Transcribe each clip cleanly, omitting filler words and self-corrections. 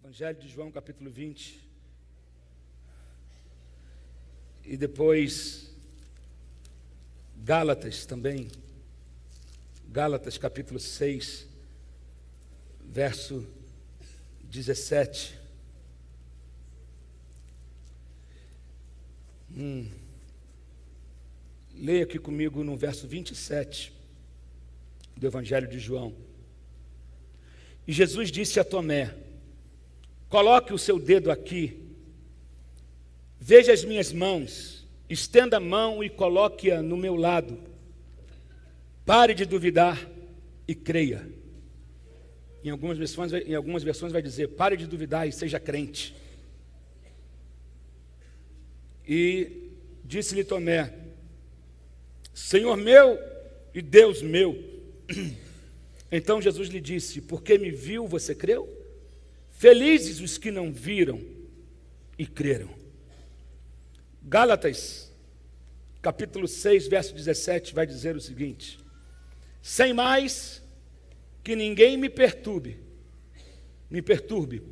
Evangelho de João, capítulo 20. E depois Gálatas também. Gálatas, capítulo 6, verso 17. Leia aqui comigo no verso 27 do Evangelho de João. E Jesus disse a Tomé: coloque o seu dedo aqui, veja as minhas mãos, estenda a mão e coloque-a no meu lado. Pare de duvidar e creia. Em algumas versões vai dizer: pare de duvidar e seja crente. E disse-lhe Tomé: Senhor meu e Deus meu. Então Jesus lhe disse: porque me viu, você creu? Felizes os que não viram e creram. Gálatas, capítulo 6, verso 17, vai dizer o seguinte: sem mais que ninguém me perturbe,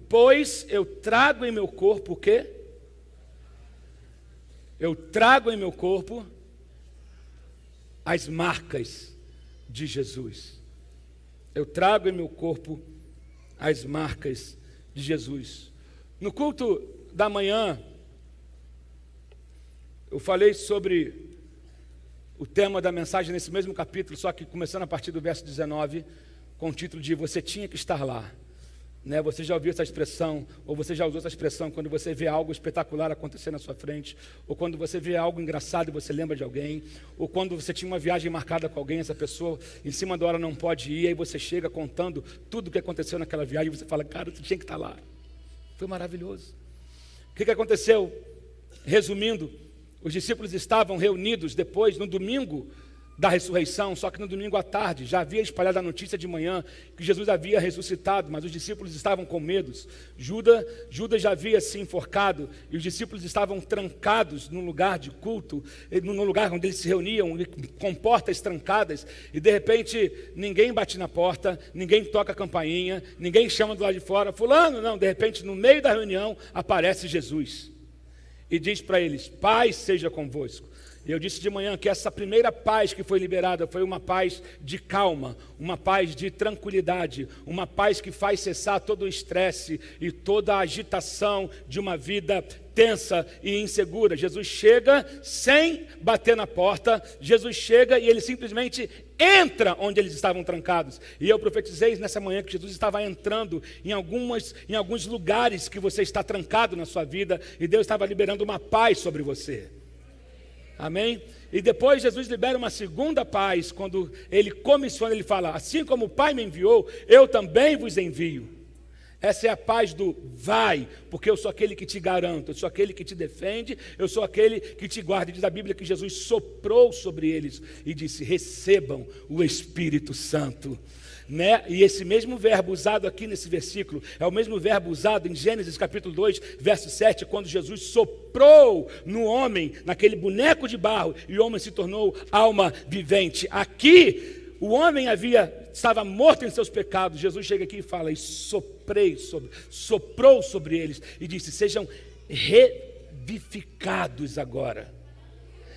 pois eu trago em meu corpo o quê? Eu trago em meu corpo as marcas de Jesus. Eu trago em meu corpo as marcas de Jesus. No culto da manhã, eu falei sobre o tema da mensagem nesse mesmo capítulo, só que começando a partir do verso 19, com o título de Você Tinha que Estar Lá. Né? Você já ouviu essa expressão, ou você já usou essa expressão quando você vê algo espetacular acontecer na sua frente, ou quando você vê algo engraçado e você lembra de alguém, ou quando você tinha uma viagem marcada com alguém, essa pessoa em cima da hora não pode ir, aí você chega contando tudo o que aconteceu naquela viagem e você fala: cara, você tinha que estar lá. Foi maravilhoso. O que aconteceu? Resumindo, os discípulos estavam reunidos depois, no domingo da ressurreição, só que no domingo à tarde já havia espalhado a notícia de manhã que Jesus havia ressuscitado, mas os discípulos estavam com medos. Judas já havia se enforcado e os discípulos estavam trancados num lugar de culto, num lugar onde eles se reuniam, com portas trancadas, e de repente ninguém bate na porta, ninguém toca a campainha, ninguém chama do lado de fora: fulano, não. De repente, no meio da reunião, aparece Jesus e diz para eles: paz seja convosco. E eu disse de manhã que essa primeira paz que foi liberada foi uma paz de calma, uma paz de tranquilidade, uma paz que faz cessar todo o estresse e toda a agitação de uma vida tensa e insegura. Jesus chega sem bater na porta, Jesus chega e ele simplesmente entra onde eles estavam trancados. E eu profetizei nessa manhã que Jesus estava entrando em alguns lugares que você está trancado na sua vida, e Deus estava liberando uma paz sobre você. Amém? E depois Jesus libera uma segunda paz, quando ele comissiona, ele fala: assim como o Pai me enviou, eu também vos envio. Essa é a paz do vai, porque eu sou aquele que te garanto, eu sou aquele que te defende, eu sou aquele que te guarda. Diz a Bíblia que Jesus soprou sobre eles e disse: recebam o Espírito Santo. Né? E esse mesmo verbo usado aqui nesse versículo é o mesmo verbo usado em Gênesis capítulo 2, verso 7, quando Jesus soprou no homem, naquele boneco de barro, e o homem se tornou alma vivente. Aqui o homem estava morto em seus pecados. Jesus chega aqui e fala: e soprou sobre eles e disse: sejam revivificados agora.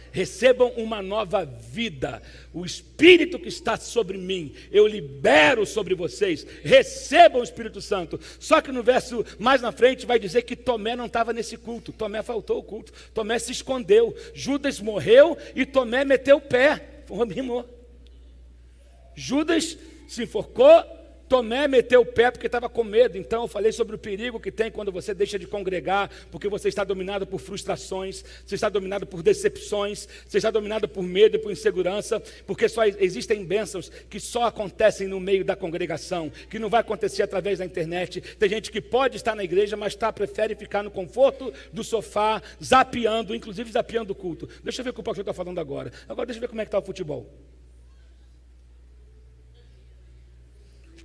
Recebam uma nova vida. O Espírito que está sobre mim, eu libero sobre vocês. Recebam o Espírito Santo. Só que no verso mais na frente vai dizer que Tomé não estava nesse culto. Tomé faltou o culto. Tomé se escondeu. Judas morreu e Tomé meteu o pé. Judas se enforcou, Tomé meteu o pé porque estava com medo. Então eu falei sobre o perigo que tem quando você deixa de congregar, porque você está dominado por frustrações, você está dominado por decepções, você está dominado por medo e por insegurança, porque só existem bênçãos que só acontecem no meio da congregação, que não vai acontecer através da internet. Tem gente que pode estar na igreja, mas prefere ficar no conforto do sofá, zapeando, inclusive zapeando o culto. Deixa eu ver o que o pastor está falando agora. Agora deixa eu ver como é que está o futebol.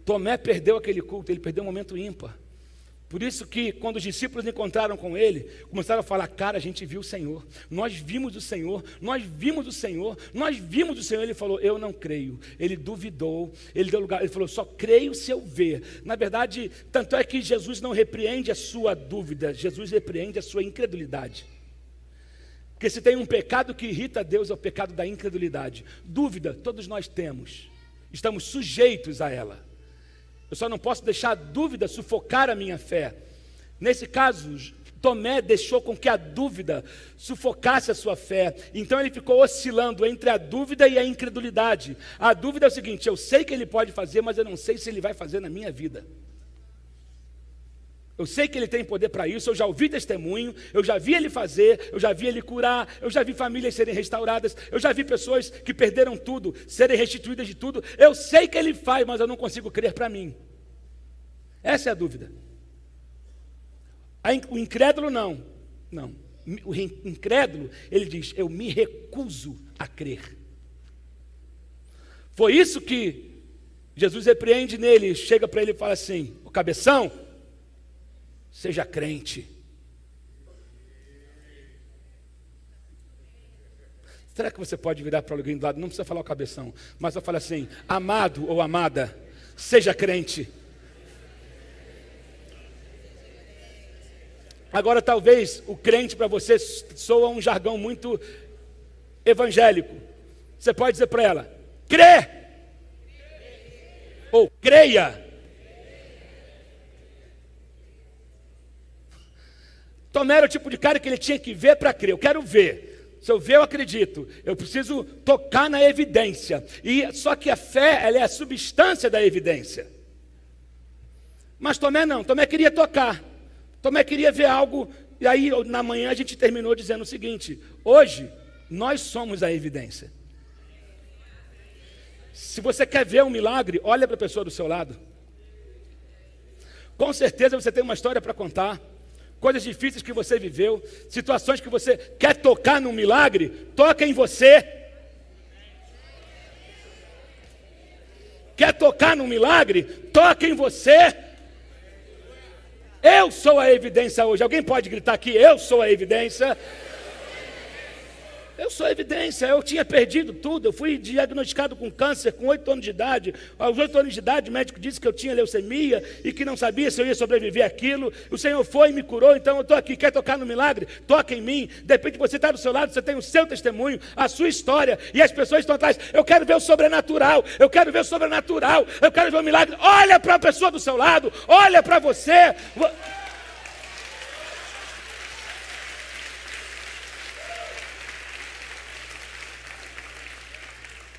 Tomé perdeu aquele culto, ele perdeu um momento ímpar, Por isso que quando os discípulos encontraram com ele, começaram a falar, cara, a gente viu o Senhor, nós vimos o Senhor, nós vimos o Senhor, nós vimos o Senhor. Ele falou, eu não creio. Ele duvidou, ele deu lugar, ele falou, só creio se eu ver. Na verdade, tanto é que Jesus não repreende a sua dúvida, Jesus repreende a sua incredulidade. Porque se tem um pecado que irrita a Deus, é o pecado da incredulidade. Dúvida, todos nós temos, estamos sujeitos a ela. Eu só não posso deixar a dúvida sufocar a minha fé. Nesse caso, Tomé deixou com que a dúvida sufocasse a sua fé. Então ele ficou oscilando entre a dúvida e a incredulidade. A dúvida é o seguinte, eu sei que ele pode fazer, mas eu não sei se ele vai fazer na minha vida. Eu sei que ele tem poder para isso, eu já ouvi testemunho, eu já vi ele fazer, eu já vi ele curar, eu já vi famílias serem restauradas, eu já vi pessoas que perderam tudo, serem restituídas de tudo. Eu sei que ele faz, mas eu não consigo crer para mim. Essa é a dúvida. O incrédulo não. O incrédulo, ele diz, eu me recuso a crer. Foi isso que Jesus repreende nele, chega para ele e fala assim, o cabeção, seja crente. Será que você pode virar para alguém do lado? Não precisa falar o cabeção, mas eu falo assim, amado ou amada, seja crente. Agora talvez o crente para você soa um jargão muito evangélico. Você pode dizer para ela, crê, ou creia. Tomé era o tipo de cara que ele tinha que ver para crer. Eu quero ver. Se eu ver, eu acredito. Eu preciso tocar na evidência. E só que a fé, ela é a substância da evidência. Mas Tomé não. Tomé queria tocar. Tomé queria ver algo. E aí, na manhã, a gente terminou dizendo o seguinte: hoje, nós somos a evidência. Se você quer ver um milagre, olha para a pessoa do seu lado. Com certeza você tem uma história para contar. Coisas difíceis que você viveu, situações que você quer tocar num milagre, toca em você. Quer tocar num milagre? Toca em você. Eu sou a evidência hoje. Alguém pode gritar aqui, eu sou a evidência? Eu sou a evidência, eu tinha perdido tudo, eu fui diagnosticado com câncer com 8 anos de idade. Aos 8 anos de idade o médico disse que eu tinha leucemia e que não sabia se eu ia sobreviver àquilo. O Senhor foi e me curou, então eu estou aqui. Quer tocar no milagre? Toca em mim. De repente você está do seu lado, você tem o seu testemunho, a sua história, e as pessoas estão atrás. Eu quero ver o sobrenatural, eu quero ver o sobrenatural, eu quero ver o milagre. Olha para a pessoa do seu lado, olha para você.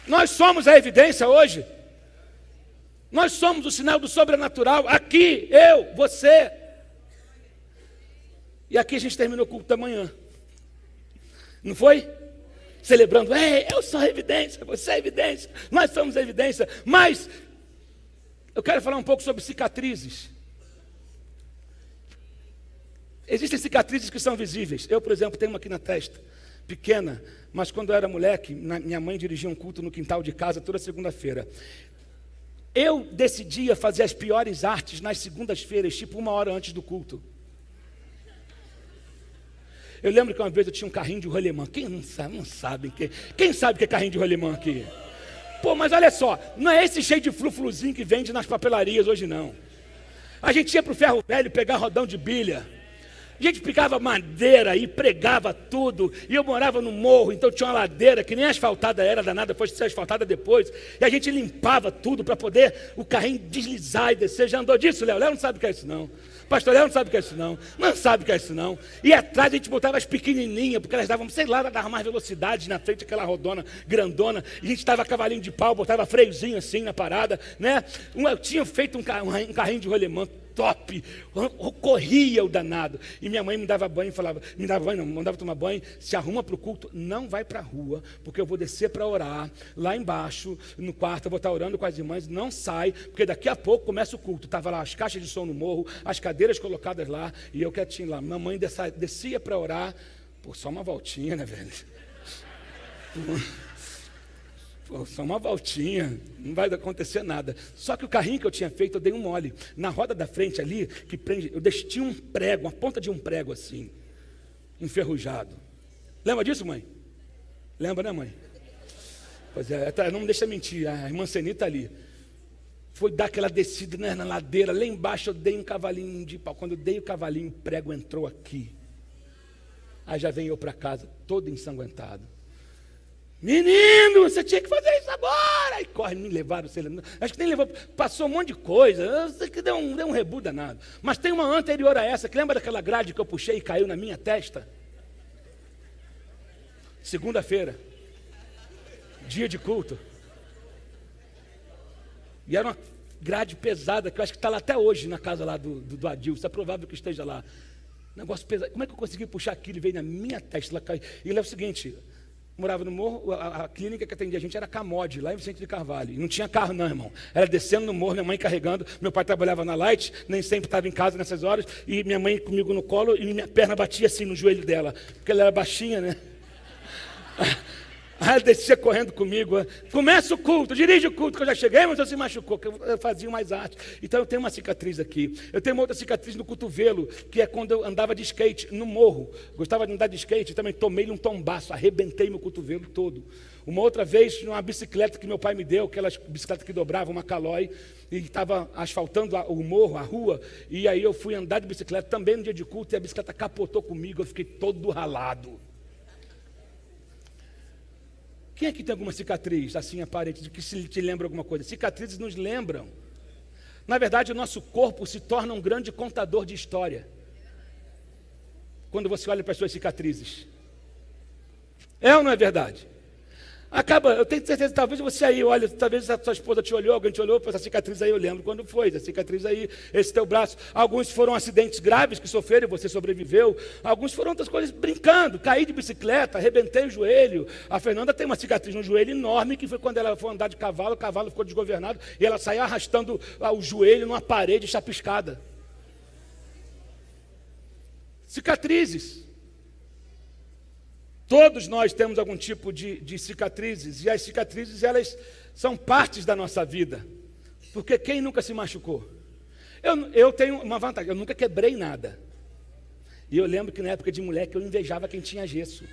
Nós somos a evidência hoje. Nós somos o sinal do sobrenatural. Aqui, eu, você. E aqui a gente terminou o culto da manhã. Não foi? Celebrando, eu sou a evidência, você é a evidência, nós somos a evidência. Mas eu quero falar um pouco sobre cicatrizes. Existem cicatrizes que são visíveis. Eu, por exemplo, tenho uma aqui na testa, pequena, mas quando eu era moleque, minha mãe dirigia um culto no quintal de casa toda segunda-feira. Eu decidia fazer as piores artes nas segundas-feiras, tipo 1 hora antes do culto. Eu lembro que uma vez eu tinha um carrinho de rolemã. Quem não sabe? Não sabe. Quem sabe o que é carrinho de rolemã aqui? Pô, mas olha só, não é esse cheio de frufruzinho que vende nas papelarias hoje não. A gente ia para o ferro velho pegar rodão de bilha. A gente picava madeira e pregava tudo, e eu morava no morro, então tinha uma ladeira que nem asfaltada era danada, foi ser asfaltada depois, e a gente limpava tudo para poder o carrinho deslizar e descer. Já andou disso, Léo? Léo não sabe o que é isso não. Pastor Léo não sabe o que é isso não. Não sabe o que é isso não. E atrás a gente botava as pequenininhas, porque elas davam, sei lá, davam mais velocidade na frente, aquela rodona grandona, e a gente dava cavalinho de pau, botava freiozinho assim na parada, né? Eu tinha feito um carrinho de rolemã top, corria o danado, e minha mãe me dava banho e falava, mandava tomar banho, se arruma para o culto, não vai para a rua, porque eu vou descer para orar, lá embaixo, no quarto, eu vou estar orando com as irmãs, não sai, porque daqui a pouco começa o culto. Estava lá as caixas de som no morro, as cadeiras colocadas lá, e eu quietinho lá. Mamãe descia para orar, só uma voltinha, né, velho? Pô, só uma voltinha, não vai acontecer nada. Só que o carrinho que eu tinha feito, eu dei um mole. Na roda da frente ali, que prende, eu deixei um prego, uma ponta de um prego assim, enferrujado. Lembra disso, mãe? Lembra, né, mãe? Pois é, não me deixa mentir, a irmã Senita ali. Foi dar aquela descida, né, na ladeira, lá embaixo eu dei um cavalinho de pau. Quando eu dei o cavalinho, o prego entrou aqui. Aí já venho eu para casa, todo ensanguentado. Menino, você tinha que fazer isso agora. Aí corre, me levaram, acho que nem levou, passou um monte de coisa. Eu sei que deu um rebu danado. Mas tem uma anterior a essa, que lembra daquela grade que eu puxei e caiu na minha testa? Segunda-feira, dia de culto. E era uma grade pesada, que eu acho que está lá até hoje, na casa lá do Adilson. É provável que esteja lá. Negócio pesado. Como é que eu consegui puxar aquilo? Ele veio na minha testa, ela caiu. E ele é o seguinte, morava no morro, a clínica que atendia a gente era Camode, lá em Vicente de Carvalho. E não tinha carro não, irmão. Era descendo no morro, minha mãe carregando. Meu pai trabalhava na Light, nem sempre estava em casa nessas horas. E minha mãe comigo no colo e minha perna batia assim no joelho dela. Porque ela era baixinha, né? Aí ela descia correndo comigo. Começa o culto, dirige o culto, que eu já cheguei, mas você se machucou, que eu fazia mais arte. Então eu tenho uma cicatriz aqui. Eu tenho uma outra cicatriz no cotovelo, que é quando eu andava de skate no morro. Gostava de andar de skate, também tomei um tombaço, arrebentei meu cotovelo todo. Uma outra vez, numa bicicleta que meu pai me deu, aquelas bicicletas que dobravam, uma Caloi, e estava asfaltando o morro, a rua, e aí eu fui andar de bicicleta também no dia de culto, e a bicicleta capotou comigo, eu fiquei todo ralado. Quem aqui tem alguma cicatriz assim aparente, de que se te lembra alguma coisa? Cicatrizes nos lembram. Na verdade, o nosso corpo se torna um grande contador de história. Quando você olha para as suas cicatrizes. É ou não é verdade? Eu tenho certeza, talvez você aí olha, talvez a sua esposa te olhou, alguém te olhou, essa cicatriz aí eu lembro quando foi, essa cicatriz aí, esse teu braço. Alguns foram acidentes graves que sofreram e você sobreviveu. Alguns foram outras coisas brincando, caí de bicicleta, arrebentei o joelho. A Fernanda tem uma cicatriz no joelho enorme, que foi quando ela foi andar de cavalo, o cavalo ficou desgovernado e ela saiu arrastando o joelho numa parede chapiscada. Cicatrizes. Todos nós temos algum tipo de cicatrizes, e as cicatrizes, elas são partes da nossa vida, porque quem nunca se machucou? Eu tenho uma vantagem, eu nunca quebrei nada, e eu lembro que na época de moleque eu invejava quem tinha gesso.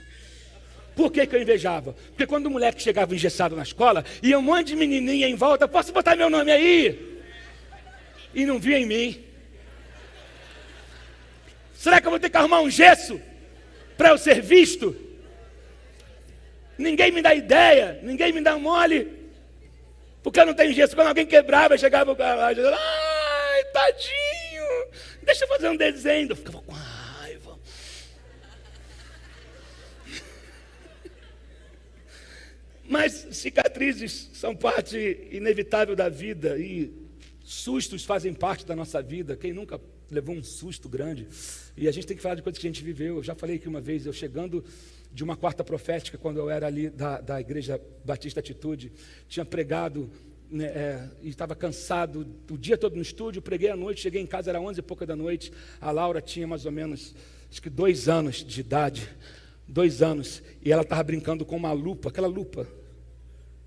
Por que eu invejava? Porque quando o moleque chegava engessado na escola, ia um monte de menininha em volta, posso botar meu nome aí? E não via em mim. Será que eu vou ter que arrumar um gesso para eu ser visto? Ninguém me dá ideia, ninguém me dá mole, porque eu não tenho gesso. Quando alguém quebrava, chegava o cara lá e dizia, ai, tadinho, deixa eu fazer um desenho. Eu ficava com raiva. Mas cicatrizes são parte inevitável da vida, e sustos fazem parte da nossa vida. Quem nunca levou um susto grande? E a gente tem que falar de coisas que a gente viveu. Eu já falei aqui uma vez, eu chegando de uma quarta profética, quando eu era ali da Igreja Batista Atitude, tinha pregado, né, e estava cansado o dia todo no estúdio, preguei à noite, cheguei em casa, era 11h pouca da noite, a Laura tinha mais ou menos, acho que 2 anos de idade, 2 anos, e ela estava brincando com uma lupa, aquela lupa,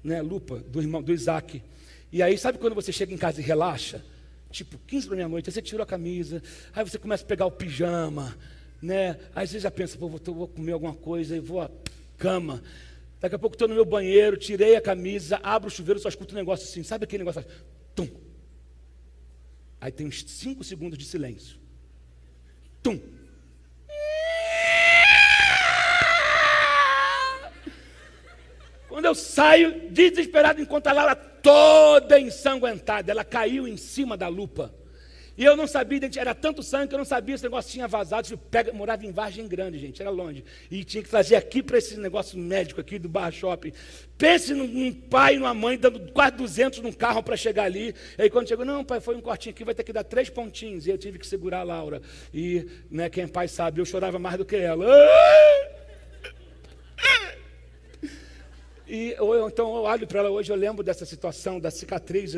né, lupa do irmão, do Isaac. E aí, sabe quando você chega em casa e relaxa? Tipo, 15 da meia-noite, aí você tirou a camisa, aí você começa a pegar o pijama, né? Aí você já pensa, pô, vou comer alguma coisa e vou à cama. Daqui a pouco estou no meu banheiro, tirei a camisa, abro o chuveiro, só escuto um negócio assim, sabe aquele negócio? Tum. Aí tem uns 5 segundos de silêncio. Tum. Quando eu saio, desesperado, encontro a Laura toda ensanguentada, ela caiu em cima da lupa. E eu não sabia, era tanto sangue que eu não sabia se o negócio tinha vazado. Morava em Vargem Grande, gente, era longe. E tinha que trazer aqui para esse negócio médico aqui do Barra Shopping. Pense num pai e numa mãe dando quase 200 num carro para chegar ali. E aí quando chegou, não, pai, foi um cortinho aqui, vai ter que dar 3 pontinhos. E eu tive que segurar a Laura. E, né, quem é pai sabe, eu chorava mais do que ela. E então eu olho para ela hoje, eu lembro dessa situação, da cicatriz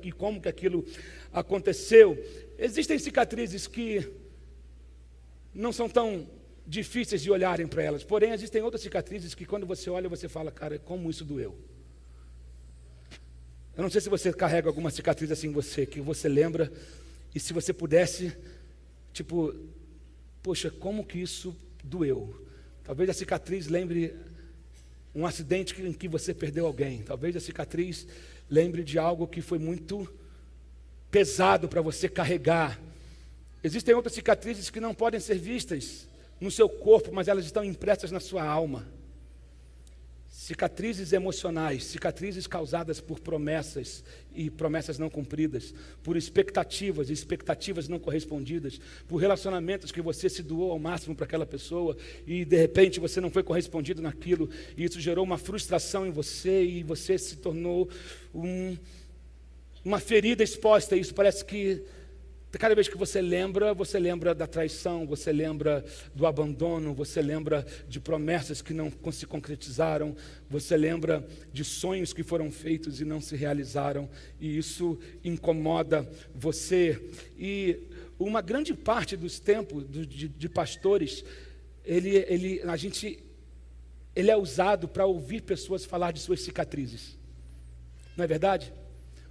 e como que aquilo aconteceu. Existem cicatrizes que não são tão difíceis de olharem para elas, porém existem outras cicatrizes que quando você olha, você fala, cara, como isso doeu. Eu não sei se você carrega alguma cicatriz assim em você, que você lembra, e se você pudesse, tipo, poxa, como que isso doeu? Talvez a cicatriz lembre um acidente em que você perdeu alguém. Talvez a cicatriz lembre de algo que foi muito pesado para você carregar. Existem outras cicatrizes que não podem ser vistas no seu corpo, mas elas estão impressas na sua alma. Cicatrizes emocionais, cicatrizes causadas por promessas e promessas não cumpridas, por expectativas e expectativas não correspondidas, por relacionamentos que você se doou ao máximo para aquela pessoa e de repente você não foi correspondido naquilo e isso gerou uma frustração em você e você se tornou uma ferida exposta. Isso parece que cada vez que você lembra da traição, você lembra do abandono, você lembra de promessas que não se concretizaram, você lembra de sonhos que foram feitos e não se realizaram, e isso incomoda você. E uma grande parte dos tempos de pastores, ele é usado para ouvir pessoas falar de suas cicatrizes. Não é verdade?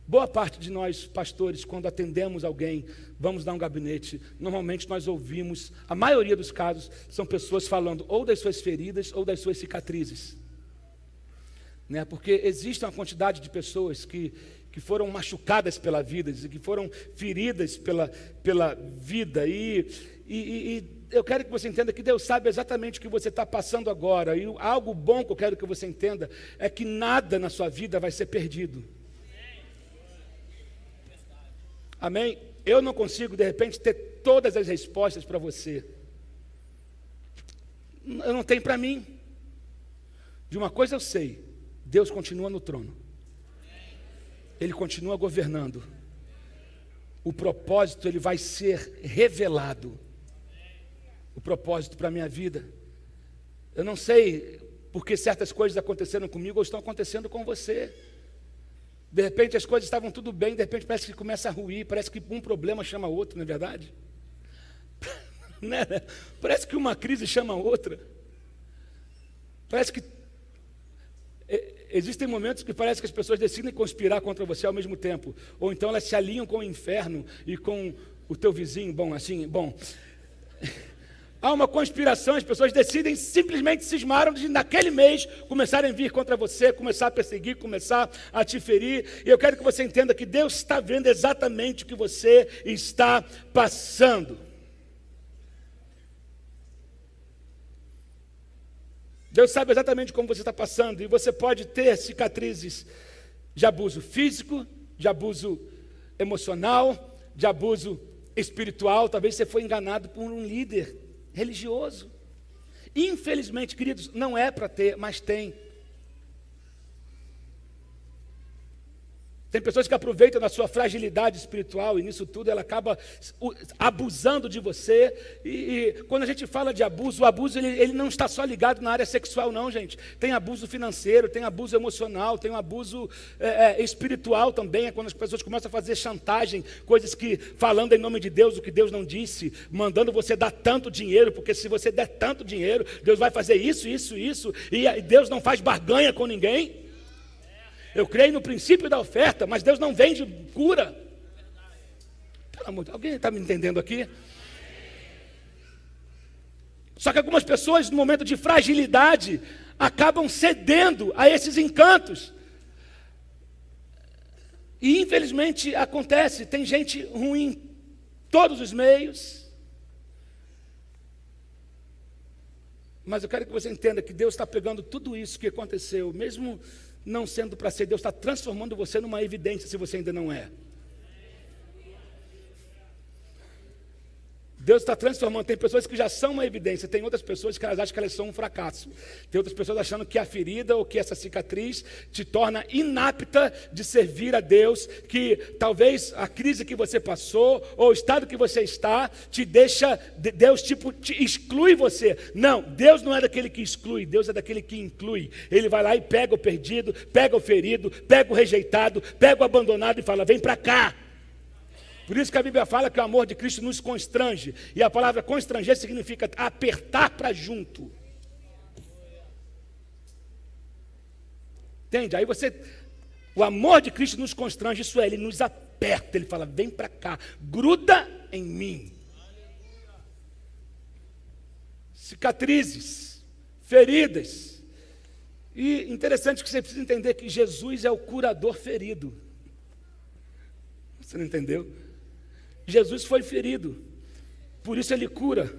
Boa parte de nós, pastores, quando atendemos alguém, vamos dar um gabinete, normalmente nós ouvimos, a maioria dos casos, são pessoas falando ou das suas feridas ou das suas cicatrizes. Né? Porque existe uma quantidade de pessoas que foram machucadas pela vida, que foram feridas pela vida, e eu quero que você entenda que Deus sabe exatamente o que você está passando agora, e algo bom que eu quero que você entenda, é que nada na sua vida vai ser perdido. Amém? Eu não consigo, de repente, ter todas as respostas para você. Eu não tenho para mim. De uma coisa eu sei, Deus continua no trono. Ele continua governando. O propósito, ele vai ser revelado. O propósito para a minha vida. Eu não sei porque certas coisas aconteceram comigo ou estão acontecendo com você. De repente as coisas estavam tudo bem, de repente parece que começa a ruir, parece que um problema chama outro, não é verdade? Né? Parece que uma crise chama outra. Parece que existem momentos que parece que as pessoas decidem conspirar contra você ao mesmo tempo, ou então elas se alinham com o inferno e com o teu vizinho, há uma conspiração, as pessoas decidem, simplesmente cismaram de naquele mês começarem a vir contra você, começar a perseguir, começar a te ferir. E eu quero que você entenda que Deus está vendo exatamente o que você está passando. Deus sabe exatamente como você está passando, e você pode ter cicatrizes de abuso físico, de abuso emocional, de abuso espiritual. Talvez você foi enganado por um líder religioso. Infelizmente, queridos, não é para ter, mas tem. Tem pessoas que aproveitam da sua fragilidade espiritual e nisso tudo ela acaba abusando de você. E quando a gente fala de abuso, o abuso ele não está só ligado na área sexual não, gente. Tem abuso financeiro, tem abuso emocional, tem um abuso espiritual também. É quando as pessoas começam a fazer chantagem, coisas que, falando em nome de Deus, o que Deus não disse, mandando você dar tanto dinheiro, porque se você der tanto dinheiro, Deus vai fazer isso, e Deus não faz barganha com ninguém. Eu creio no princípio da oferta, mas Deus não vende cura. Pelo amor de Deus, alguém está me entendendo aqui? Só que algumas pessoas, no momento de fragilidade, acabam cedendo a esses encantos. E infelizmente acontece, tem gente ruim em todos os meios. Mas eu quero que você entenda que Deus está pegando tudo isso que aconteceu, mesmo não sendo para ser, Deus está transformando você numa evidência se você ainda não é. Deus está transformando, tem pessoas que já são uma evidência, tem outras pessoas que elas acham que elas são um fracasso. Tem outras pessoas achando que a ferida ou que essa cicatriz te torna inapta de servir a Deus, que talvez a crise que você passou ou o estado que você está te deixa, Deus te exclui você. Não, Deus não é daquele que exclui, Deus é daquele que inclui. Ele vai lá e pega o perdido, pega o ferido, pega o rejeitado, pega o abandonado e fala, vem para cá. Por isso que a Bíblia fala que o amor de Cristo nos constrange. E a palavra constranger significa apertar para junto. Entende? Aí você O amor de Cristo nos constrange, isso é, ele nos aperta, ele fala, vem para cá, gruda em mim. Cicatrizes, feridas. E interessante que você precisa entender que Jesus é o curador ferido. Você não entendeu? Jesus foi ferido, por isso ele cura.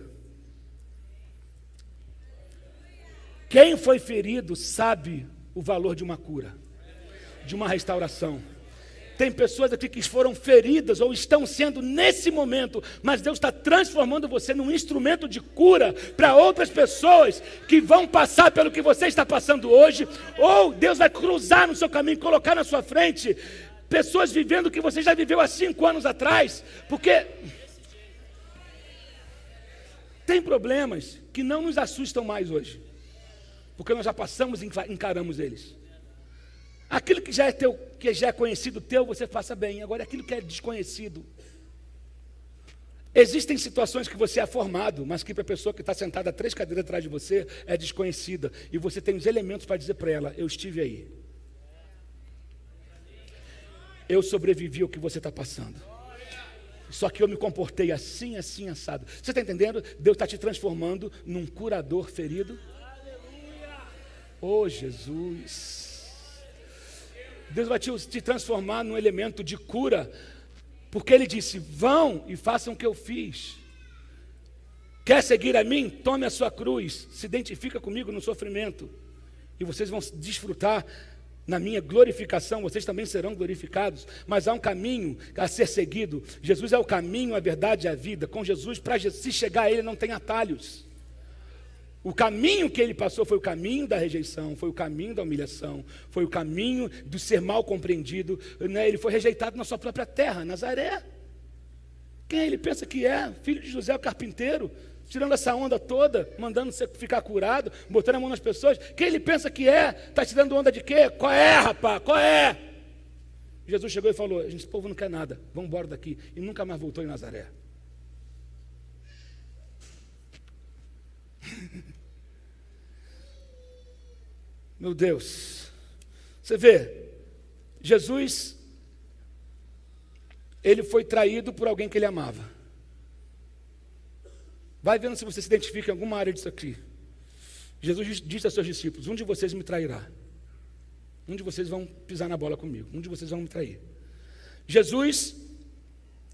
Quem foi ferido sabe o valor de uma cura, de uma restauração. Tem pessoas aqui que foram feridas ou estão sendo nesse momento, mas Deus está transformando você num instrumento de cura para outras pessoas que vão passar pelo que você está passando hoje, ou Deus vai cruzar no seu caminho, colocar na sua frente pessoas vivendo o que você já viveu há 5 anos atrás, porque tem problemas que não nos assustam mais hoje, porque nós já passamos e encaramos eles. Aquilo que já é teu, que já é conhecido teu, você faça bem. Agora, aquilo que é desconhecido. Existem situações que você é formado, mas que para a pessoa que está sentada 3 cadeiras atrás de você é desconhecida. E você tem os elementos para dizer para ela, eu estive aí. Eu sobrevivi ao que você está passando. Só que eu me comportei assim, assim, assado. Você está entendendo? Deus está te transformando num curador ferido. Oh, Jesus! Deus vai te transformar num elemento de cura, porque Ele disse, vão e façam o que eu fiz. Quer seguir a mim? Tome a sua cruz, se identifica comigo no sofrimento, e vocês vão desfrutar na minha glorificação, vocês também serão glorificados, mas há um caminho a ser seguido. Jesus é o caminho, a verdade e a vida. Com Jesus, para se chegar a Ele, não tem atalhos. O caminho que ele passou foi o caminho da rejeição, foi o caminho da humilhação, foi o caminho do ser mal compreendido, né? Ele foi rejeitado na sua própria terra, Nazaré. Quem ele pensa que é? Filho de José, o carpinteiro, tirando essa onda toda, mandando você ficar curado, botando a mão nas pessoas. Quem ele pensa que é? Está tirando onda de quê? Qual é, rapaz? Qual é? Jesus chegou e falou, esse povo não quer nada, vamos embora daqui. E nunca mais voltou em Nazaré. Meu Deus, você vê, Jesus, ele foi traído por alguém que ele amava. Vai vendo se você se identifica em alguma área disso aqui. Jesus disse aos seus discípulos, um de vocês me trairá. Um de vocês vão pisar na bola comigo, um de vocês vão me trair. Jesus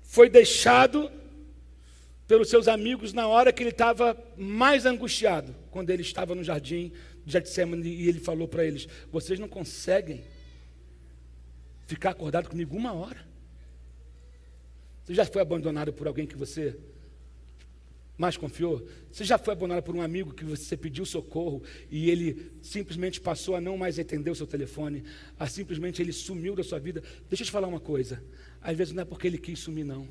foi deixado pelos seus amigos na hora que ele estava mais angustiado, quando ele estava no jardim de Getsemane, e ele falou para eles, vocês não conseguem ficar acordado comigo 1 hora? Você já foi abandonado por alguém que você mais confiou? Você já foi abandonado por um amigo que você pediu socorro e ele simplesmente passou a não mais atender o seu telefone, a simplesmente ele sumiu da sua vida? Deixa eu te falar uma coisa, às vezes não é porque ele quis sumir não,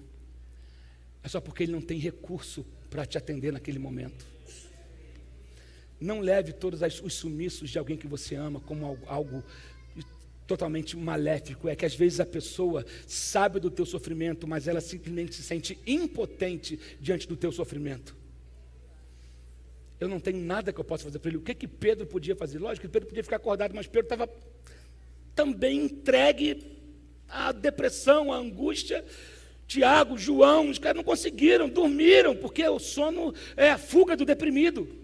é só porque ele não tem recurso para te atender naquele momento. Não leve todos os sumiços de alguém que você ama como algo totalmente maléfico. É que às vezes a pessoa sabe do teu sofrimento, mas ela simplesmente se sente impotente diante do teu sofrimento. Eu não tenho nada que eu possa fazer para ele. O que Pedro podia fazer? Lógico que Pedro podia ficar acordado, mas Pedro estava também entregue à depressão, à angústia. Tiago, João, os caras não conseguiram, dormiram, porque o sono é a fuga do deprimido.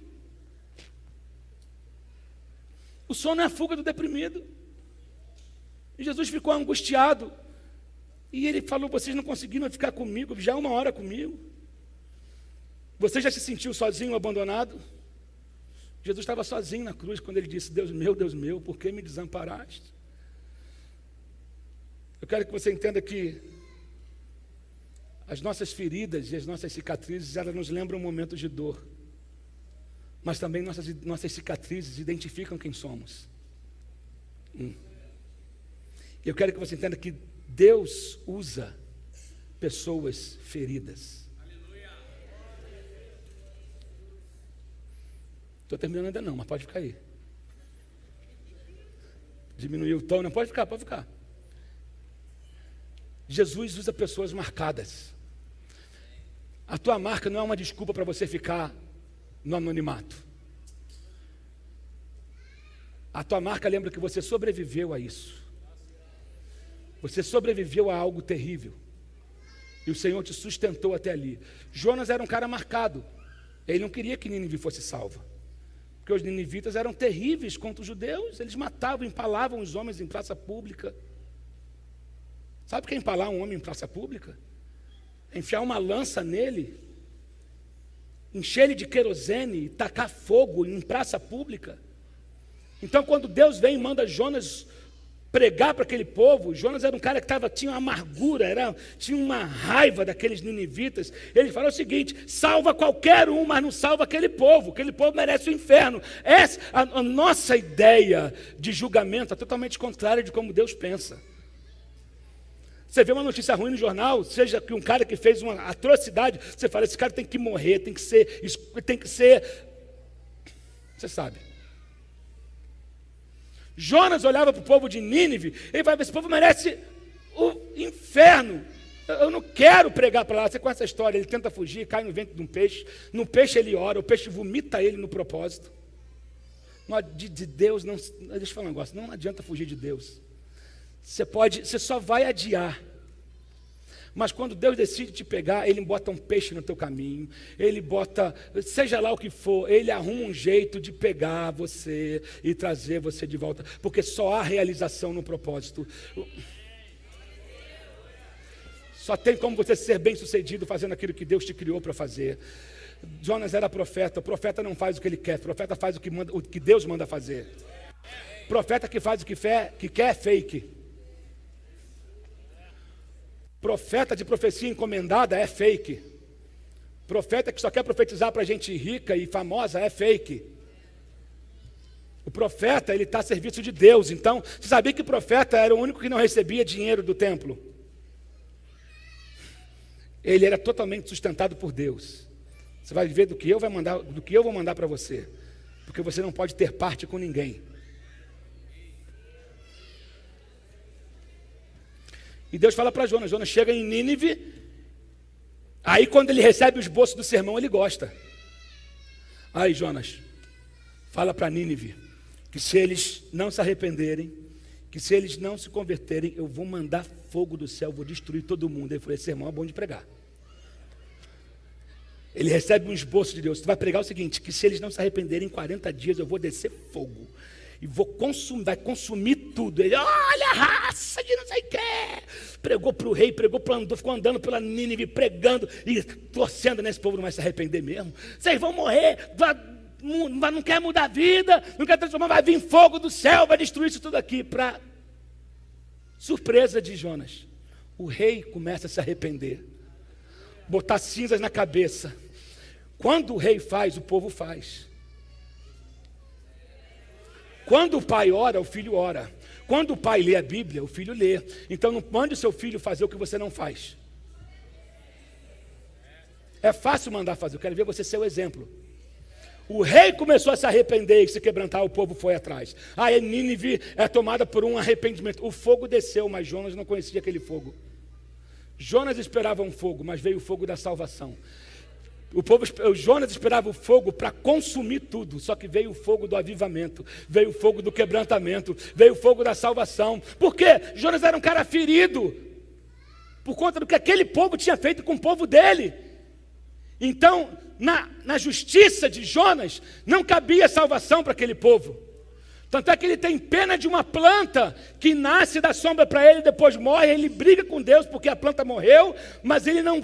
O sono é a fuga do deprimido. E Jesus ficou angustiado. E ele falou, vocês não conseguiram ficar comigo, já 1 hora comigo. Você já se sentiu sozinho, abandonado? Jesus estava sozinho na cruz, quando ele disse, Deus meu, por que me desamparaste? Eu quero que você entenda que as nossas feridas e as nossas cicatrizes, elas nos lembram momentos de dor. Mas também nossas cicatrizes identificam quem somos. Eu quero que você entenda que Deus usa pessoas feridas. Estou terminando ainda não, mas pode ficar aí. Diminuiu o tom, não pode ficar, pode ficar. Jesus usa pessoas marcadas. A tua marca não é uma desculpa para você ficar no anonimato. A tua marca lembra que você sobreviveu a isso. Você sobreviveu a algo terrível. E o Senhor te sustentou até ali. Jonas era um cara marcado. Ele não queria que Nínive fosse salva. Porque os ninivitas eram terríveis contra os judeus. Eles matavam, empalavam os homens em praça pública. Sabe o que é empalar um homem em praça pública? É enfiar uma lança nele, encher ele de querosene e tacar fogo em praça pública. Então, quando Deus vem e manda Jonas pregar para aquele povo, Jonas era um cara que tinha uma amargura, tinha uma raiva daqueles ninivitas. Ele falou o seguinte: salva qualquer um, mas não salva aquele povo merece o inferno. Essa, a nossa ideia de julgamento é totalmente contrária de como Deus pensa. Você vê uma notícia ruim no jornal, seja que um cara que fez uma atrocidade, você fala, esse cara tem que morrer, tem que ser, você sabe. Jonas olhava para o povo de Nínive, ele falava, esse povo merece o inferno. Eu não quero pregar para lá. Você conhece a história, ele tenta fugir, cai no ventre de um peixe, no peixe ele ora, o peixe vomita ele no propósito. De Deus, não, deixa eu falar um negócio, não adianta fugir de Deus. Você só vai adiar. Mas quando Deus decide te pegar, Ele bota um peixe no teu caminho, Ele bota, seja lá o que for, Ele arruma um jeito de pegar você e trazer você de volta, porque só há realização no propósito. Só tem como você ser bem-sucedido fazendo aquilo que Deus te criou para fazer. Jonas era profeta. O profeta não faz o que ele quer, o profeta faz o que Deus manda fazer. O profeta que faz o que quer é fake. Profeta de profecia encomendada é fake. Profeta que só quer profetizar para gente rica e famosa é fake. O profeta, ele está a serviço de Deus. Então, você sabia que o profeta era o único que não recebia dinheiro do templo? Ele era totalmente sustentado por Deus. Você vai ver do que eu vou mandar para você. Porque você não pode ter parte com ninguém. E Deus fala para Jonas, Jonas chega em Nínive, aí quando ele recebe o esboço do sermão, ele gosta. Aí Jonas, fala para Nínive, que se eles não se arrependerem, que se eles não se converterem, eu vou mandar fogo do céu, vou destruir todo mundo. Ele falou, esse sermão é bom de pregar. Ele recebe um esboço de Deus, tu vai pregar o seguinte, que se eles não se arrependerem, em 40 dias eu vou descer fogo. E vai consumir tudo. Ele, olha a raça de não sei o que. Pregou para o rei, ficou andando pela Nínive, pregando e torcendo, né? Esse povo não vai se arrepender mesmo. Vocês vão morrer, não quer mudar a vida, não quer transformar, vai vir fogo do céu, vai destruir isso tudo aqui. Para surpresa de Jonas, o rei começa a se arrepender, botar cinzas na cabeça. Quando o rei faz, o povo faz. Quando o pai ora, o filho ora. Quando o pai lê a Bíblia, o filho lê. Então não mande o seu filho fazer o que você não faz. É fácil mandar fazer, eu quero ver você ser o exemplo. O rei começou a se arrepender e se quebrantar, o povo foi atrás. Aí Nínive é tomada por um arrependimento. O fogo desceu, mas Jonas não conhecia aquele fogo. Jonas esperava um fogo, mas veio o fogo da salvação. Jonas esperava o fogo para consumir tudo, só que veio o fogo do avivamento, veio o fogo do quebrantamento, veio o fogo da salvação. Por quê? Jonas era um cara ferido, por conta do que aquele povo tinha feito com o povo dele. Então, na justiça de Jonas, não cabia salvação para aquele povo. Tanto é que ele tem pena de uma planta que nasce da sombra para ele, depois morre, ele briga com Deus porque a planta morreu, mas ele não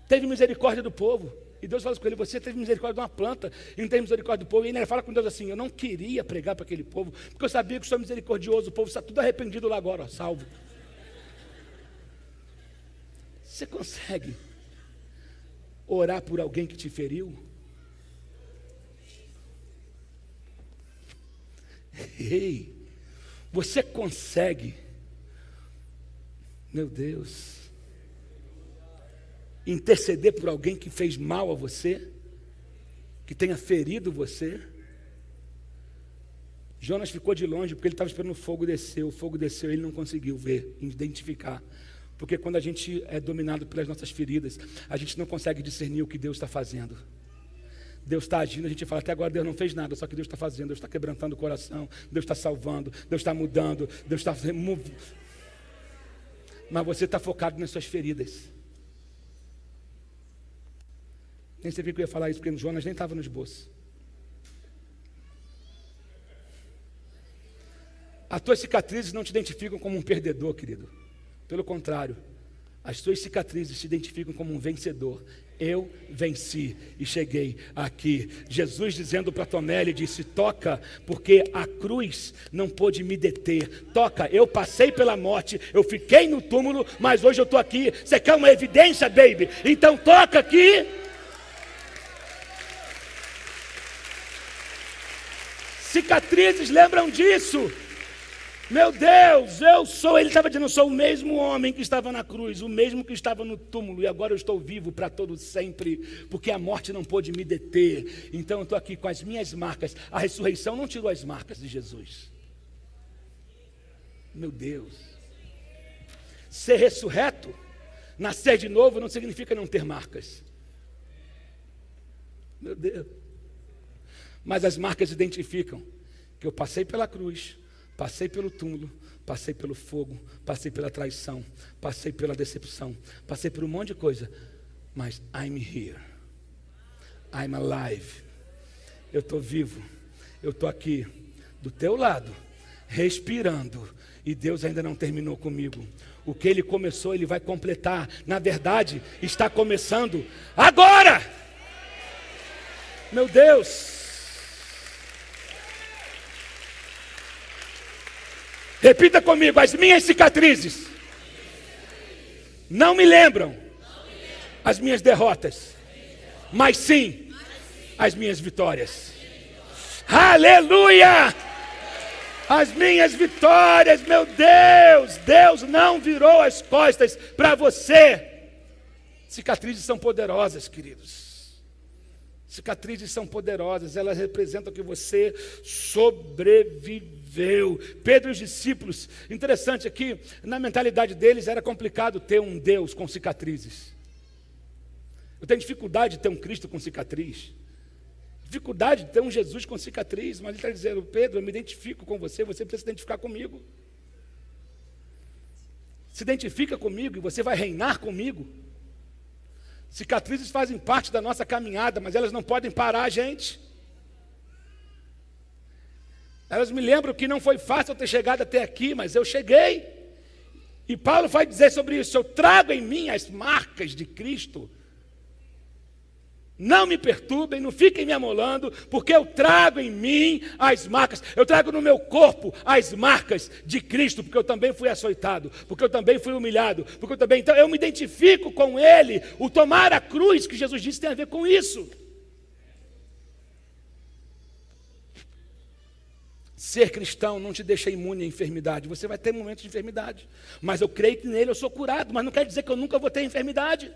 teve misericórdia do povo. E Deus fala com ele, você teve misericórdia de uma planta e não teve misericórdia do povo. E ele fala com Deus assim, eu não queria pregar para aquele povo, porque eu sabia que eu sou misericordioso, o povo está tudo arrependido lá agora, ó, salvo. Você consegue orar por alguém que te feriu? Ei, você consegue, meu Deus, interceder por alguém que fez mal a você, que tenha ferido você? Jonas ficou de longe porque ele estava esperando o fogo descer e ele não conseguiu ver, identificar. Porque quando a gente é dominado pelas nossas feridas, a gente não consegue discernir o que Deus está fazendo. Deus está agindo, a gente fala, até agora Deus não fez nada, só que Deus está fazendo, Deus está quebrantando o coração, Deus está salvando, Deus está mudando, Deus está... mas você está focado nas suas feridas. Nem sabia que eu ia falar isso, porque o Jonas nem estava no esboço. As tuas cicatrizes não te identificam como um perdedor, querido. Pelo contrário, as tuas cicatrizes te identificam como um vencedor. Eu venci e cheguei aqui. Jesus dizendo para Tomé, ele disse: toca, porque a cruz não pôde me deter. Toca, eu passei pela morte, eu fiquei no túmulo, mas hoje eu estou aqui. Você quer uma evidência, baby? Então toca aqui. Cicatrizes lembram disso. Meu Deus, ele estava dizendo, eu sou o mesmo homem que estava na cruz, o mesmo que estava no túmulo, e agora eu estou vivo para todo sempre, porque a morte não pôde me deter. Então eu estou aqui com as minhas marcas. A ressurreição não tirou as marcas de Jesus. Meu Deus. Ser ressurreto, nascer de novo, não significa não ter marcas. Meu Deus. Mas as marcas identificam que eu passei pela cruz, passei pelo túmulo, passei pelo fogo, passei pela traição, passei pela decepção, passei por um monte de coisa, mas I'm here, I'm alive, eu estou vivo, eu estou aqui, do teu lado, respirando, e Deus ainda não terminou comigo. O que Ele começou, Ele vai completar. Na verdade, está começando agora. Meu Deus. Repita comigo: as minhas cicatrizes não me lembram as minhas derrotas, mas sim as minhas vitórias. Aleluia! As minhas vitórias, meu Deus! Deus não virou as costas para você. Cicatrizes são poderosas, queridos. Cicatrizes são poderosas, elas representam que você sobreviveu. Pedro e os discípulos, interessante aqui, na mentalidade deles era complicado ter um Deus com cicatrizes. Eu tenho dificuldade de ter um Cristo com cicatriz, dificuldade de ter um Jesus com cicatriz, mas ele está dizendo: Pedro, eu me identifico com você, você precisa se identificar comigo. Se identifica comigo e você vai reinar comigo. Cicatrizes fazem parte da nossa caminhada, mas elas não podem parar a gente. Elas me lembram que não foi fácil eu ter chegado até aqui, mas eu cheguei. E Paulo vai dizer sobre isso: eu trago em mim as marcas de Cristo. Não me perturbem, não fiquem me amolando, porque eu trago em mim as marcas, eu trago no meu corpo as marcas de Cristo, porque eu também fui açoitado, porque eu também fui humilhado, porque eu também, então eu me identifico com Ele. O tomar a cruz, que Jesus disse, tem a ver com isso. Ser cristão não te deixa imune à enfermidade. Você vai ter momentos de enfermidade, mas eu creio que nele eu sou curado, mas não quer dizer que eu nunca vou ter enfermidade.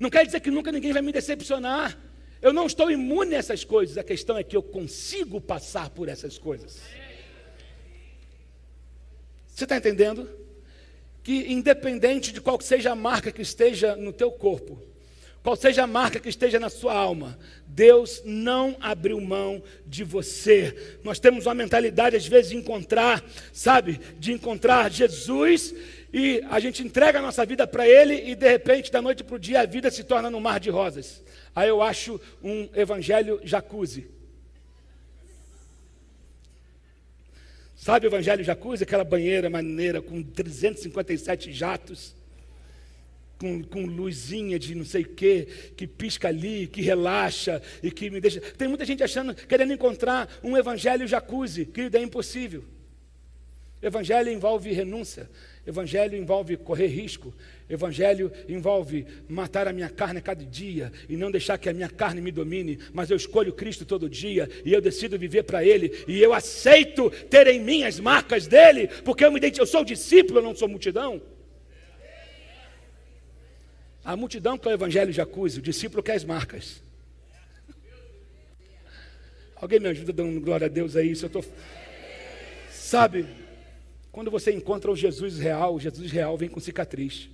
Não quer dizer que nunca ninguém vai me decepcionar. Eu não estou imune a essas coisas. A questão é que eu consigo passar por essas coisas. Você está entendendo? Que independente de qual seja a marca que esteja no teu corpo, qual seja a marca que esteja na sua alma, Deus não abriu mão de você. Nós temos uma mentalidade às vezes de encontrar, sabe, de encontrar Jesus, e a gente entrega a nossa vida para Ele e de repente, da noite para o dia, a vida se torna num mar de rosas. Aí eu acho um evangelho jacuzzi. Sabe o evangelho jacuzzi? Aquela banheira maneira com 357 jatos, com luzinha de não sei o que pisca ali, que relaxa e que me deixa... Tem muita gente achando, querendo encontrar um evangelho jacuzzi, querido, é impossível. Evangelho envolve renúncia, evangelho envolve correr risco, evangelho envolve matar a minha carne a cada dia e não deixar que a minha carne me domine, mas eu escolho Cristo todo dia e eu decido viver para Ele e eu aceito ter em mim as marcas dEle, porque eu sou discípulo, eu não sou multidão. A multidão quer o evangelho jacuzzi, o discípulo quer as marcas. Alguém me ajuda dando glória a Deus aí? Se eu tô... Sabe, quando você encontra o Jesus real vem com cicatriz.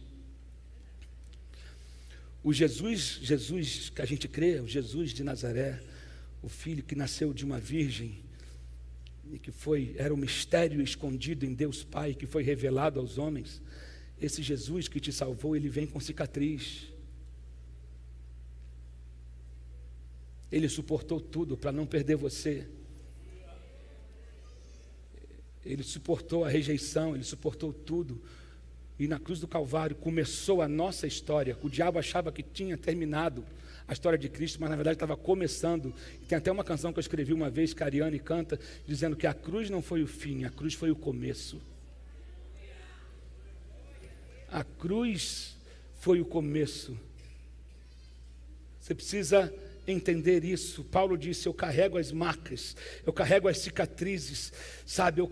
O Jesus que a gente crê, o Jesus de Nazaré, o filho que nasceu de uma virgem, e que era um mistério escondido em Deus Pai, que foi revelado aos homens, esse Jesus que te salvou, ele vem com cicatriz. Ele suportou tudo para não perder você. Ele suportou a rejeição, ele suportou tudo. E na cruz do Calvário começou a nossa história. O diabo achava que tinha terminado a história de Cristo, mas na verdade estava começando. E tem até uma canção que eu escrevi uma vez, que a Ariane canta, dizendo que a cruz não foi o fim, a cruz foi o começo. A cruz foi o começo. Você precisa entender isso. Paulo disse: eu carrego as marcas, eu carrego as cicatrizes, sabe, eu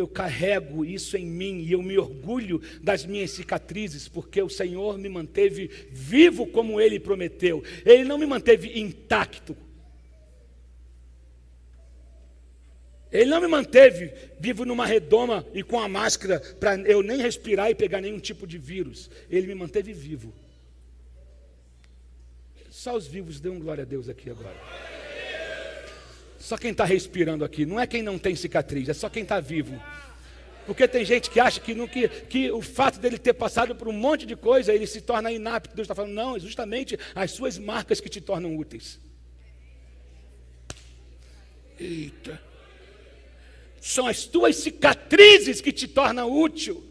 carrego isso em mim, e eu me orgulho das minhas cicatrizes, porque o Senhor me manteve vivo como Ele prometeu. Ele não me manteve intacto, Ele não me manteve vivo numa redoma e com a máscara para eu nem respirar e pegar nenhum tipo de vírus. Ele me manteve vivo. Só os vivos dêem glória a Deus aqui agora. Só quem está respirando aqui, não é quem não tem cicatriz, é só quem está vivo. Porque tem gente que acha que o fato dele ter passado por um monte de coisa, ele se torna inapto. Deus está falando, não, é justamente as suas marcas que te tornam úteis. Eita. São as tuas cicatrizes que te tornam útil.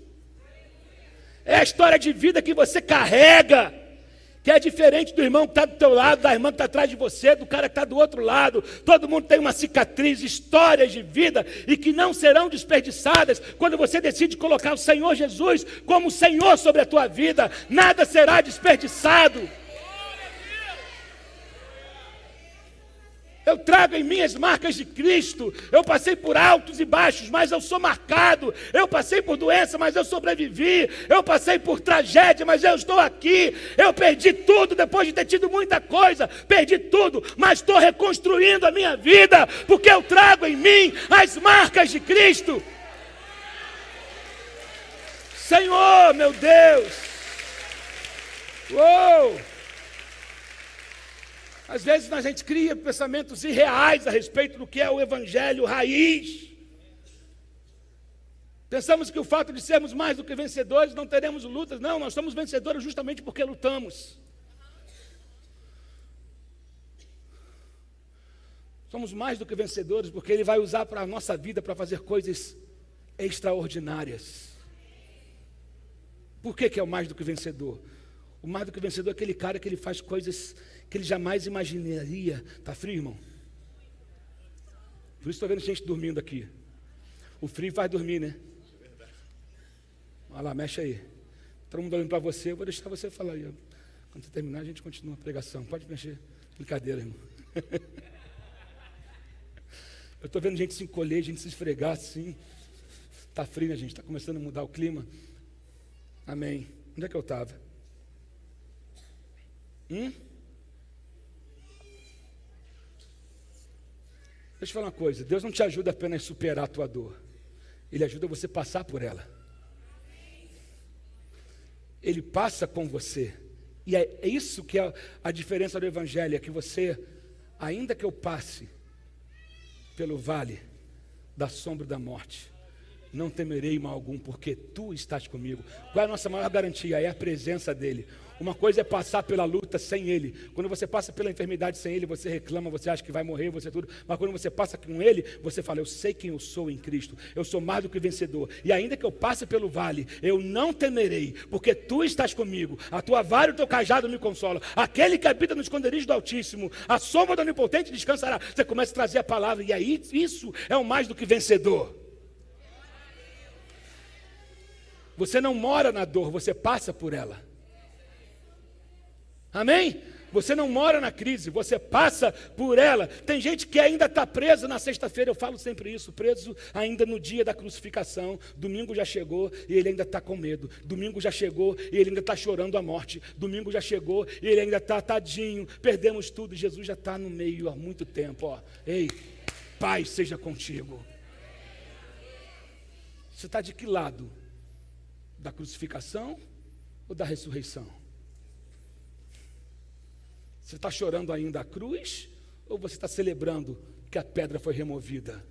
É a história de vida que você carrega, que é diferente do irmão que está do teu lado, da irmã que está atrás de você, do cara que está do outro lado. Todo mundo tem uma cicatriz, histórias de vida, e que não serão desperdiçadas quando você decide colocar o Senhor Jesus como Senhor sobre a tua vida. Nada será desperdiçado. Eu trago em mim as marcas de Cristo. Eu passei por altos e baixos, mas eu sou marcado. Eu passei por doença, mas eu sobrevivi. Eu passei por tragédia, mas eu estou aqui. Eu perdi tudo depois de ter tido muita coisa. Perdi tudo, mas estou reconstruindo a minha vida, porque eu trago em mim as marcas de Cristo. Senhor, meu Deus. Uou! Às vezes a gente cria pensamentos irreais a respeito do que é o evangelho raiz. Pensamos que o fato de sermos mais do que vencedores, não teremos lutas. Não, nós somos vencedores justamente porque lutamos. Somos mais do que vencedores porque Ele vai usar para a nossa vida para fazer coisas extraordinárias. Por que é o mais do que vencedor? O mais do que vencedor é aquele cara que ele faz coisas que ele jamais imaginaria. Está frio, irmão? Por isso estou vendo gente dormindo aqui. O frio faz dormir, né? Olha lá, mexe aí. Todo mundo olhando para você, eu vou deixar você falar aí. Quando você terminar, a gente continua a pregação. Pode mexer. Brincadeira, irmão. Eu estou vendo gente se encolher, gente se esfregar assim. Está frio, né, gente? Está começando a mudar o clima. Amém. Onde é que eu estava? Deixa eu te falar uma coisa. Deus não te ajuda apenas a superar a tua dor. Ele ajuda você a passar por ela. Ele passa com você. E é isso que é a diferença do evangelho. É que você, ainda que eu passe pelo vale da sombra da morte, não temerei mal algum, porque tu estás comigo. Qual é a nossa maior garantia? É a presença dele. Uma coisa é passar pela luta sem Ele. Quando você passa pela enfermidade sem Ele, você reclama, você acha que vai morrer, você tudo. Mas quando você passa com Ele, você fala, eu sei quem eu sou em Cristo. Eu sou mais do que vencedor. E ainda que eu passe pelo vale, eu não temerei, porque Tu estás comigo. A Tua vara e o Teu cajado me consolam. Aquele que habita no esconderijo do Altíssimo, a sombra do Onipotente descansará. Você começa a trazer a palavra, e aí isso é o mais do que vencedor. Você não mora na dor, você passa por ela. Amém? Você não mora na crise, você passa por ela. Tem gente que ainda está presa na sexta-feira, eu falo sempre isso, preso ainda no dia da crucificação. Domingo já chegou e ele ainda está com medo. Domingo já chegou e ele ainda está chorando a morte. Domingo já chegou e ele ainda está tadinho, perdemos tudo. Jesus já está no meio há muito tempo. Ó. Ei, paz seja contigo. Você está de que lado? Da crucificação ou da ressurreição? Você está chorando ainda a cruz? Ou você está celebrando que a pedra foi removida?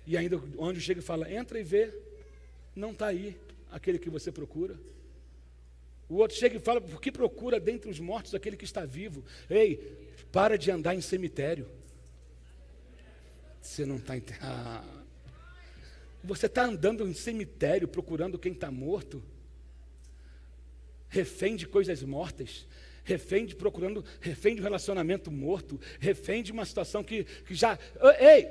E ainda o anjo chega e fala, entra e vê, não está aí aquele que você procura. O outro chega e fala, por que procura dentre os mortos aquele que está vivo? Ei, para de andar em cemitério. Você não está entendendo. Você está andando em cemitério procurando quem está morto, refém de coisas mortas, refém de um relacionamento morto, refém de uma situação que já. Ei!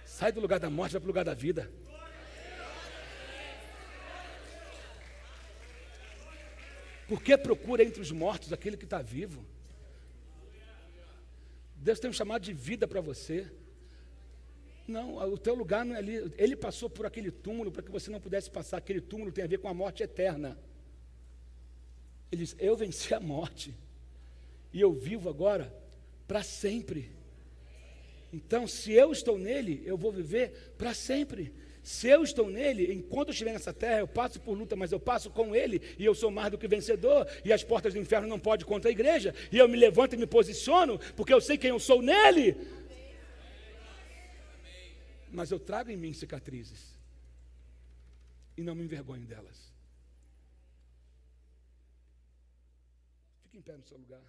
Sai do lugar da morte, vai para o lugar da vida. Por que procura entre os mortos aquele que está vivo? Deus tem um chamado de vida para você. Não, o teu lugar não é ali. Ele passou por aquele túmulo para que você não pudesse passar. Aquele túmulo tem a ver com a morte eterna. Ele diz, eu venci a morte. E eu vivo agora para sempre. Então, se eu estou nele, eu vou viver para sempre. Se eu estou nele, enquanto eu estiver nessa terra, eu passo por luta, mas eu passo com ele, e eu sou mais do que vencedor, e as portas do inferno não podem contra a igreja, e eu me levanto e me posiciono, porque eu sei quem eu sou nele. Mas eu trago em mim cicatrizes, e não me envergonho delas. Fique em pé no seu lugar.